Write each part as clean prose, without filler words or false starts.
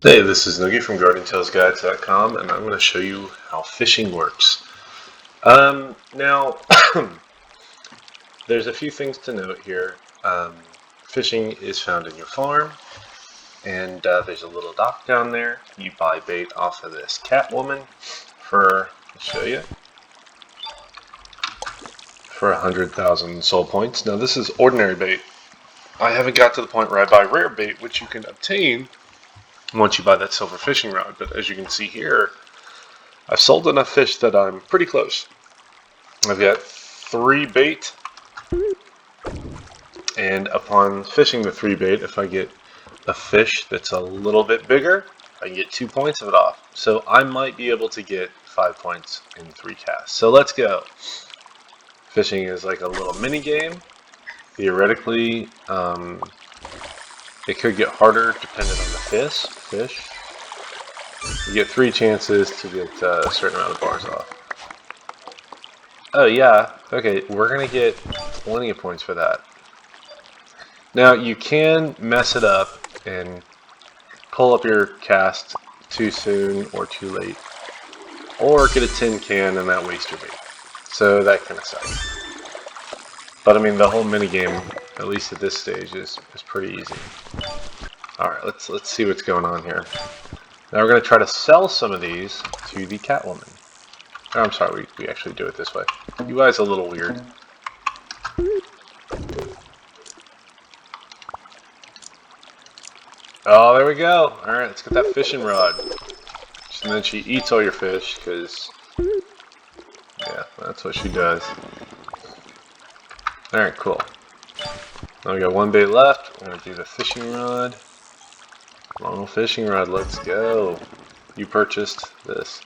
Hey, this is Noogie from GuardianTalesGuides.com, and I'm going to show you how fishing works. Now, there's a few things to note here. Fishing is found in your farm, and there's a little dock down there. You buy bait off of this cat woman I'll show you, for 100,000 soul points. Now, this is ordinary bait. I haven't got to the point where I buy rare bait, which you can obtain once you buy that silver fishing rod, but as you can see here, I've sold enough fish that I'm pretty close. I've got 3 bait, and upon fishing the 3 bait, if I get a fish that's a little bit bigger, I can get 2 points of it off. So I might be able to get 5 points in 3 casts. So let's go. Fishing is like a little mini game. Theoretically, it could get harder depending on the fish. You get 3 chances to get a certain amount of bars off. Oh yeah, okay, we're gonna get plenty of points for that. Now you can mess it up and pull up your cast too soon or too late, or get a tin can and that wastes your bait. So that kind of sucks. But I mean, the whole minigame, at least at this stage, is pretty easy. All right, let's see what's going on here. Now we're gonna try to sell some of these to the Catwoman. Oh, I'm sorry, we actually do it this way. UI's a little weird. Oh, there we go. Alright, let's get that fishing rod. And then she eats all your fish, because, yeah, that's what she does. Alright, cool. Now we got 1 bait left. We're going to do the fishing rod. Long fishing rod, let's go. You purchased this.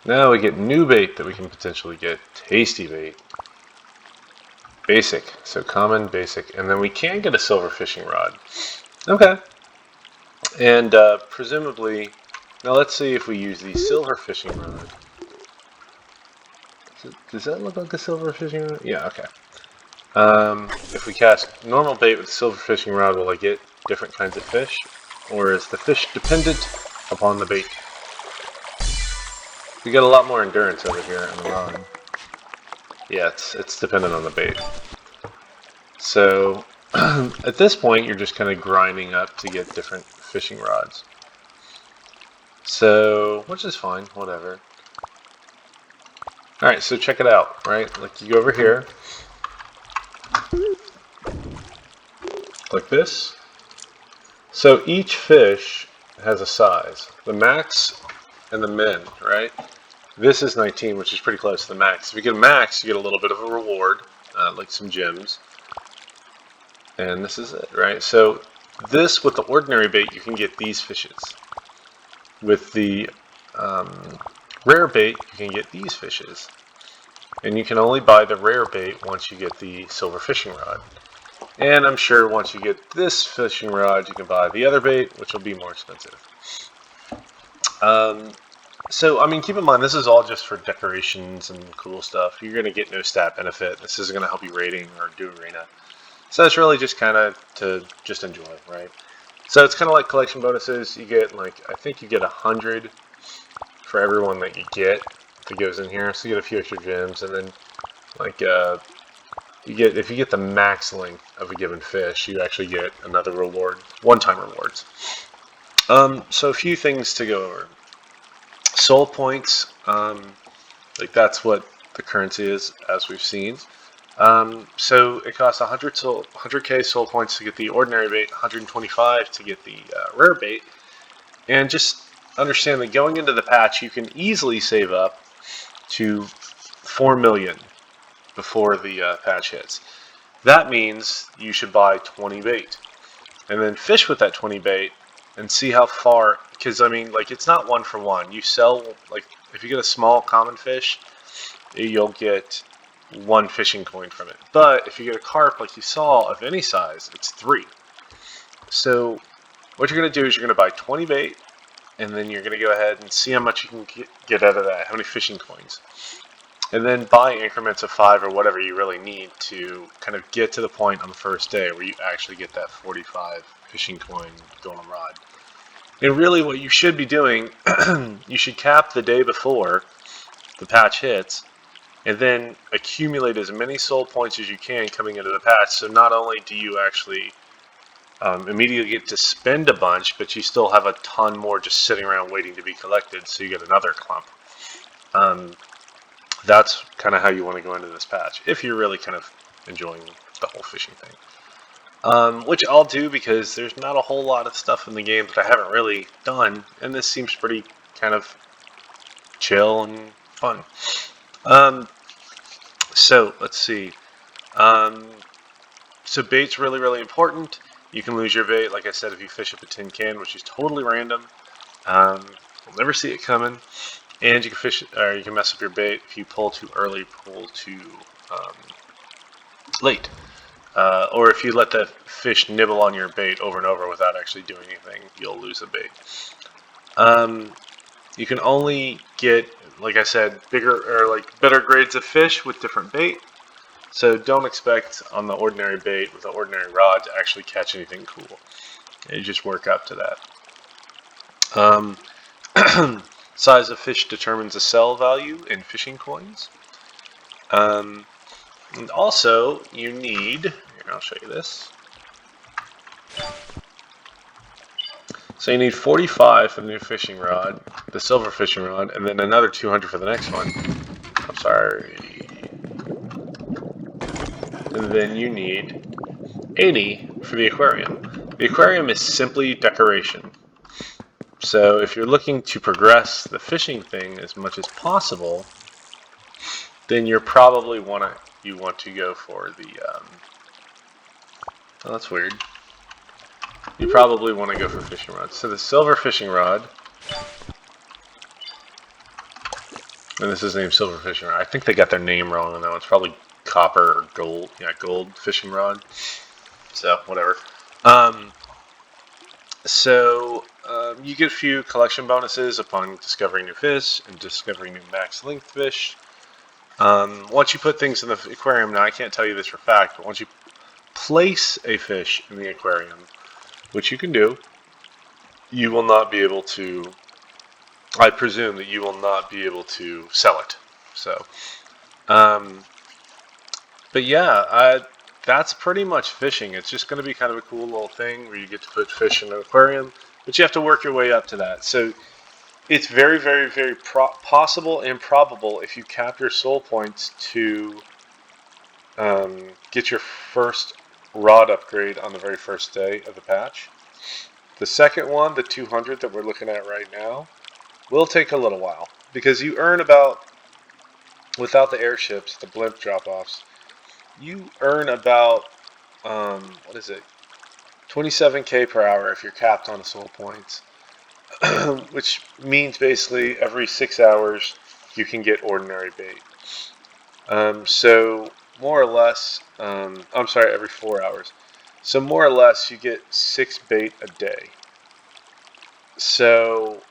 Now we get new bait that we can potentially get. Tasty bait. Basic. So common, basic. And then we can get a silver fishing rod. Okay. And presumably, now let's see if we use the silver fishing rod. Does that look like a silver fishing rod? Yeah, okay. If we cast normal bait with the silver fishing rod, will I get different kinds of fish? Or is the fish dependent upon the bait? We got a lot more endurance over here in the rod. Yeah, it's dependent on the bait. So, at this point, you're just kind of grinding up to get different fishing rods. So, which is fine, whatever. Alright, so check it out, right? Like, you go over here, like this. So each fish has a size. The max and the min, right? This is 19, which is pretty close to the max. If you get a max, you get a little bit of a reward, like some gems. And this is it, right? So this, with the ordinary bait, you can get these fishes. With the rare bait, you can get these fishes. And you can only buy the rare bait once you get the silver fishing rod. And I'm sure once you get this fishing rod, you can buy the other bait, which will be more expensive. So, I mean, keep in mind, this is all just for decorations and cool stuff. You're going to get no stat benefit. This isn't going to help you rating or do arena. So it's really just kind of to just enjoy, right? So it's kind of like collection bonuses. You get, like, I think you get 100 for everyone that you get that goes in here. So you get a few extra gems, and then, like, if you get the max length of a given fish, you actually get another reward, one-time rewards. So a few things to go over. Soul points, like that's what the currency is, as we've seen. So it costs 100k soul points to get the ordinary bait, 125 to get the rare bait, and just understand that going into the patch, you can easily save up to 4 million before the patch hits. That means you should buy 20 bait and then fish with that 20 bait and see how far, because I mean, like, it's not 1 for 1. You sell, like, if you get a small common fish, you'll get 1 fishing coin from it. But if you get a carp like you saw of any size, it's 3. So what you're going to do is you're going to buy 20 bait, and then you're going to go ahead and see how much you can get out of that, how many fishing coins. And then buy increments of 5 or whatever you really need to kind of get to the point on the first day where you actually get that 45 fishing coin golden rod. And really what you should be doing, you should cap the day before the patch hits, and then accumulate as many soul points as you can coming into the patch. So not only do you actually immediately get to spend a bunch, but you still have a ton more just sitting around waiting to be collected, so you get another clump. That's kind of how you want to go into this patch, if you're really kind of enjoying the whole fishing thing. Which I'll do because there's not a whole lot of stuff in the game that I haven't really done, and this seems pretty kind of chill and fun. So let's see. Um, so bait's really, really important. You can lose your bait, like I said, if you fish up a tin can, which is totally random. You'll never see it coming. And you can fish, or you can mess up your bait if you pull too early, pull too late. Or if you let the fish nibble on your bait over and over without actually doing anything, you'll lose the bait. You can only get, like I said, bigger or like better grades of fish with different bait. So don't expect on the ordinary bait with the ordinary rod to actually catch anything cool. You just work up to that. Size of fish determines the sell value in fishing coins. And also, you need, here, I'll show you this. So you need 45 for the new fishing rod, the silver fishing rod, and then another 200 for the next one. I'm sorry. And then you need 80 for the aquarium. The aquarium is simply decoration. So if you're looking to progress the fishing thing as much as possible, then you're probably you want to go for the. Oh, that's weird. You probably want to go for fishing rods. So the silver fishing rod, and this is named silver fishing rod. I think they got their name wrong though. It's probably copper or gold. Yeah, gold fishing rod. So whatever. You get a few collection bonuses upon discovering new fish and discovering new max length fish. Once you put things in the aquarium, now I can't tell you this for a fact, but once you place a fish in the aquarium, which you can do, you will not be able to, I presume that you will not be able to sell it. So, but yeah, that's pretty much fishing. It's just going to be kind of a cool little thing where you get to put fish in an aquarium, but you have to work your way up to that. So it's very, very, very possible and probable if you cap your soul points to get your first rod upgrade on the very first day of the patch. The second one, the 200 that we're looking at right now, will take a little while because you earn about, without the airships, the blimp drop-offs, you earn about, 27k per hour if you're capped on the soul points, which means basically every 6 hours you can get ordinary bait. So more or less, I'm sorry, every 4 hours. So more or less you get 6 bait a day. So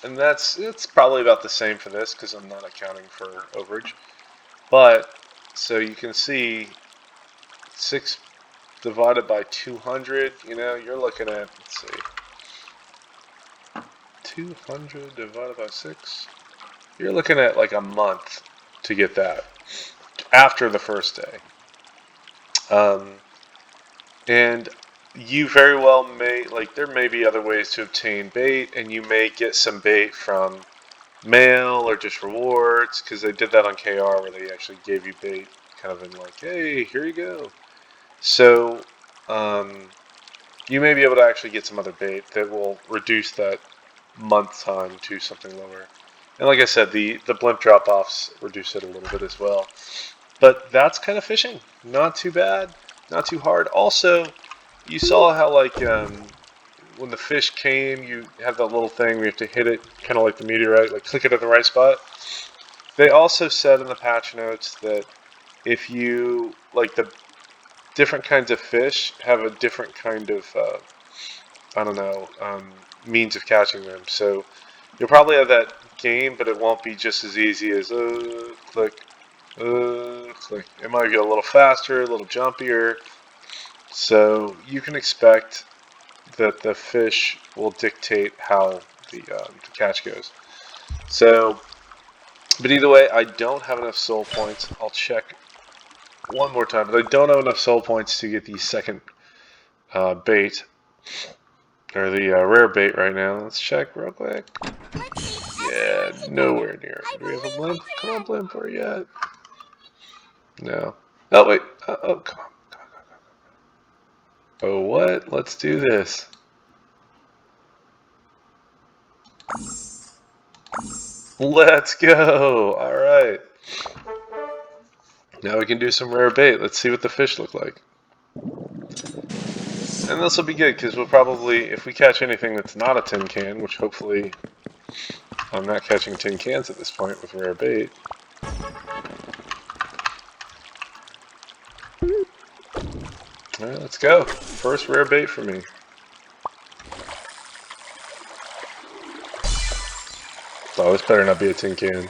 it's probably about the same for this because I'm not accounting for overage. But so you can see 6 divided by 200, you're looking at, let's see, 200 divided by 6, you're looking at like a month to get that after the first day. And you very well may, like, there may be other ways to obtain bait, and you may get some bait from mail or just rewards, because they did that on KR where they actually gave you bait kind of in like, hey, here you go. So you may be able to actually get some other bait that will reduce that month time to something lower. And like I said, the blimp drop-offs reduce it a little bit as well. But that's kind of fishing. Not too bad, not too hard. Also, you saw how like when the fish came, you have that little thing where you have to hit it, kind of like the meteorite, like click it at the right spot. They also said in the patch notes that if you, like, the different kinds of fish have a different kind of, means of catching them. So you'll probably have that game, but it won't be just as easy as click, click. It might be a little faster, a little jumpier. So you can expect that the fish will dictate how the catch goes. So, but either way, I don't have enough soul points. I'll check one more time, but I don't have enough soul points to get the second bait, or the rare bait right now. Let's check real quick. Yeah, nowhere near. Do we have a blimp? Come on, blimp, where are you at? No. Oh, wait. Oh, come on. Oh, what? Let's do this. Let's go. All right. Now we can do some rare bait. Let's see what the fish look like. And this will be good because we'll probably, if we catch anything that's not a tin can, which hopefully I'm not catching tin cans at this point with rare bait. Alright, let's go. First rare bait for me. Oh, this better not be a tin can.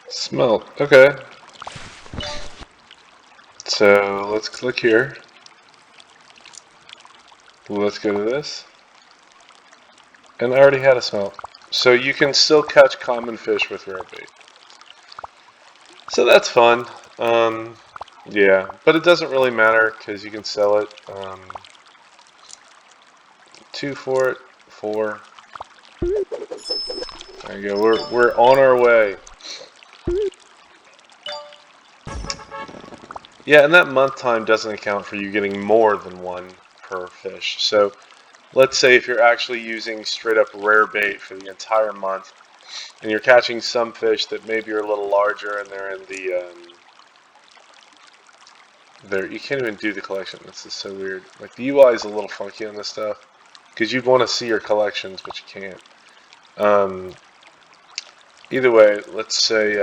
Smelt. Okay. So let's click here. Let's go to this. And I already had a smelt. So you can still catch common fish with rare bait. So that's fun. Yeah, but it doesn't really matter because you can sell it. 2 for it, 4. There you go. We're on our way. Yeah, and that month time doesn't account for you getting more than 1 per fish. So let's say if you're actually using straight up rare bait for the entire month, and you're catching some fish that maybe are a little larger and they're in the you can't even do the collection. This is so weird. Like the UI is a little funky on this stuff because you'd want to see your collections, but you can't. Either way, let's say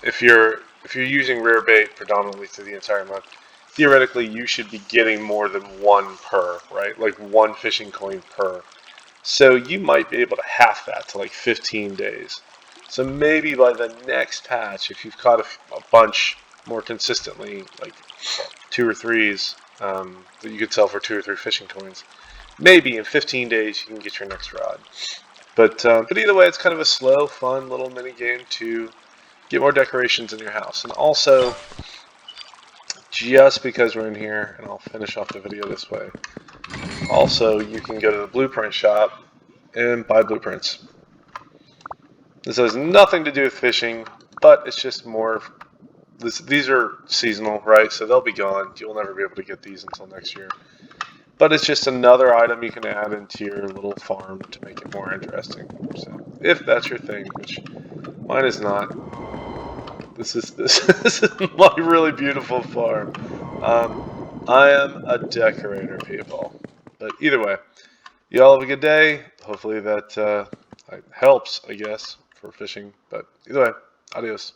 if you're using rare bait predominantly through the entire month, theoretically you should be getting more than 1 per, right? Like 1 fishing coin per. So you might be able to half that to like 15 days. So maybe by the next patch, if you've caught a bunch more consistently, like 2 or 3s that you could sell for 2 or 3 fishing coins, maybe in 15 days you can get your next rod. But either way, it's kind of a slow, fun little mini game to get more decorations in your house. And also, just because we're in here, and I'll finish off the video this way, also you can go to the blueprint shop and buy blueprints. This has nothing to do with fishing, but it's just more, these are seasonal, right? So they'll be gone. You'll never be able to get these until next year. But it's just another item you can add into your little farm to make it more interesting. So, if that's your thing, which mine is not. This is my really beautiful farm. I am a decorator, people. But either way, y'all have a good day. Hopefully that helps, I guess, for fishing. But either way, adios.